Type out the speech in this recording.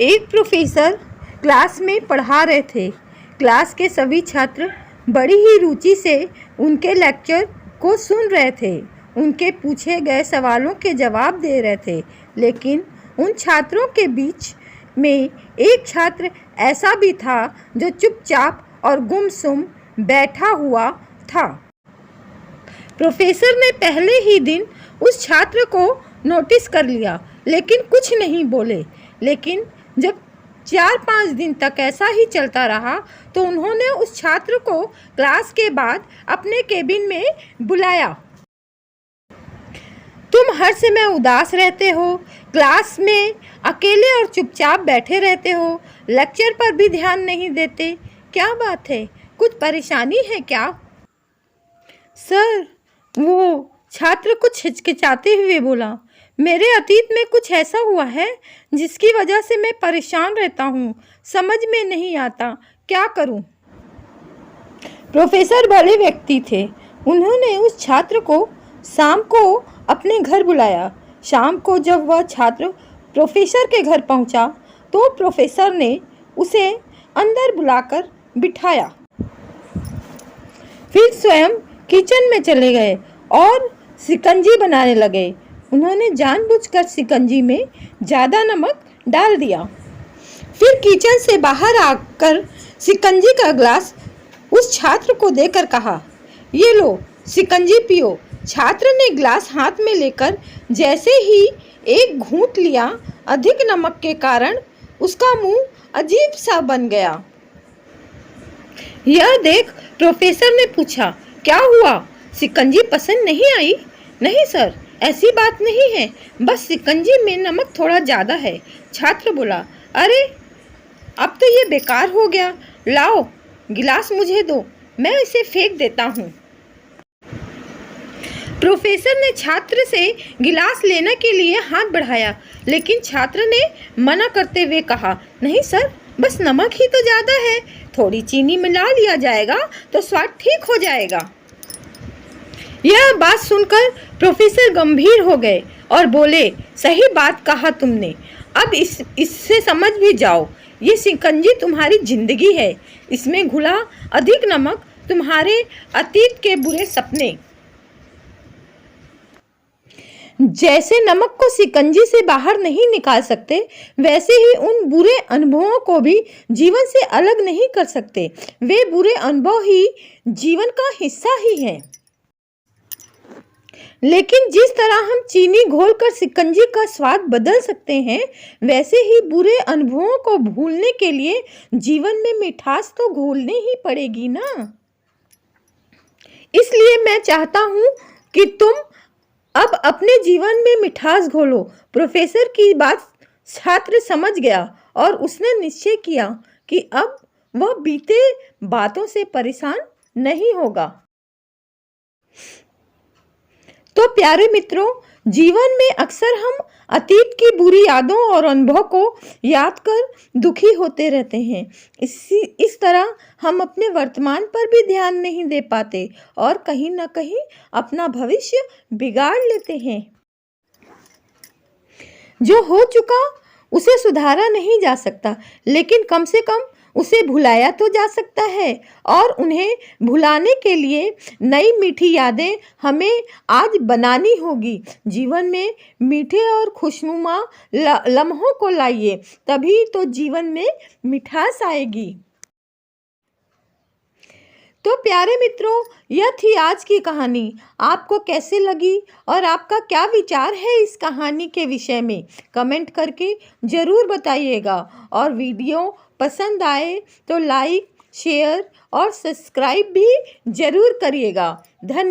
एक professor class में पढ़ा रहे थे। क्लास के सभी छात्र बड़ी ही रुचि से उनके लेक्चर को सुन रहे थे। उनके पूछे गए सवालों के जवाब दे रहे थे, लेकिन उन छात्रों के बीच में एक छात्र ऐसा भी था जो चुपचाप और गुमसुम बैठा हुआ था। प्रोफेसर ने पहले ही दिन उस छात्र को नोटिस कर लिया, लेकिन कुछ नहीं बोले। लेकिन जब 4-5 दिन तक ऐसा ही चलता रहा तो उन्होंने उस छात्र को क्लास के बाद अपने केबिन में बुलाया। तुम हर समय उदास रहते हो, क्लास में अकेले और चुपचाप बैठे रहते हो, लेक्चर पर भी ध्यान नहीं देते। क्या बात है? कुछ परेशानी है क्या? सर, वो छात्र कुछ हिचकिचाते हुए बोला, मेरे अतीत में कुछ ऐसा हुआ है जिसकी वजह से मैं परेशान रहता हूँ। समझ में नहीं आता क्या करूँ। प्रोफेसर बड़े व्यक्ति थे। उन्होंने उस छात्र को शाम को अपने घर बुलाया। शाम को जब वह छात्र प्रोफेसर के घर पहुँचा तो प्रोफेसर ने उसे अंदर बुलाकर बिठाया। फिर स्वयं किचन में चले गए और शिकंजी बनाने लगे। उन्होंने जानबूझकर शिकंजी में ज़्यादा नमक डाल दिया। फिर किचन से बाहर आकर शिकंजी का ग्लास उस छात्र को देकर कहा, ये लो शिकंजी पियो। छात्र ने ग्लास हाथ में लेकर जैसे ही एक घूंट लिया, अधिक नमक के कारण उसका मुंह अजीब सा बन गया। यह देख प्रोफेसर ने पूछा, क्या हुआ? शिकंजी पसंद नहीं आई? नहीं सर, ऐसी बात नहीं है, बस शिकंजी में नमक थोड़ा ज़्यादा है। छात्र बोला, अरे अब तो ये बेकार हो गया। लाओ गिलास मुझे दो, मैं इसे फेंक देता हूँ। प्रोफेसर ने छात्र से गिलास लेने के लिए हाथ बढ़ाया, लेकिन छात्र ने मना करते हुए कहा, नहीं सर, बस नमक ही तो ज़्यादा है, थोड़ी चीनी मिला लिया जाएगा तो स्वाद ठीक हो जाएगा। यह बात सुनकर प्रोफेसर गंभीर हो गए और बोले, सही बात कहा तुमने। अब इससे समझ भी जाओ, ये शिकंजी तुम्हारी जिंदगी है। इसमें घुला अधिक नमक तुम्हारे अतीत के बुरे सपने। जैसे नमक को शिकंजी से बाहर नहीं निकाल सकते, वैसे ही उन बुरे अनुभवों को भी जीवन से अलग नहीं कर सकते। वे बुरे अनुभव ही जीवन का हिस्सा ही हैं। लेकिन जिस तरह हम चीनी घोलकर शिकंजी का स्वाद बदल सकते हैं, वैसे ही बुरे अनुभवों को भूलने के लिए जीवन में मिठास तो घोलनी ही पड़ेगी ना। इसलिए मैं चाहता हूँ कि तुम अब अपने जीवन में मिठास घोलो। प्रोफेसर की बात छात्र समझ गया और उसने निश्चय किया कि अब वह बीते बातों से परेशान नहीं होगा। तो प्यारे मित्रों, जीवन में अक्सर हम अतीत की बुरी यादों और अनुभव को याद कर दुखी होते रहते हैं। इस तरह हम अपने वर्तमान पर भी ध्यान नहीं दे पाते और कहीं ना कहीं अपना भविष्य बिगाड़ लेते हैं। जो हो चुका उसे सुधारा नहीं जा सकता, लेकिन कम से कम उसे भुलाया तो जा सकता है, और उन्हें भुलाने के लिए नई मीठी यादें हमें आज बनानी होगी। जीवन में मीठे और खुशनुमा लम्हों को लाइए, तभी तो जीवन में मिठास आएगी। तो प्यारे मित्रों, यह थी आज की कहानी। आपको कैसे लगी और आपका क्या विचार है इस कहानी के विषय में? कमेंट करके ज़रूर बताइएगा, और वीडियो पसंद आए तो लाइक, शेयर और सब्सक्राइब भी ज़रूर करिएगा। धन्यवाद।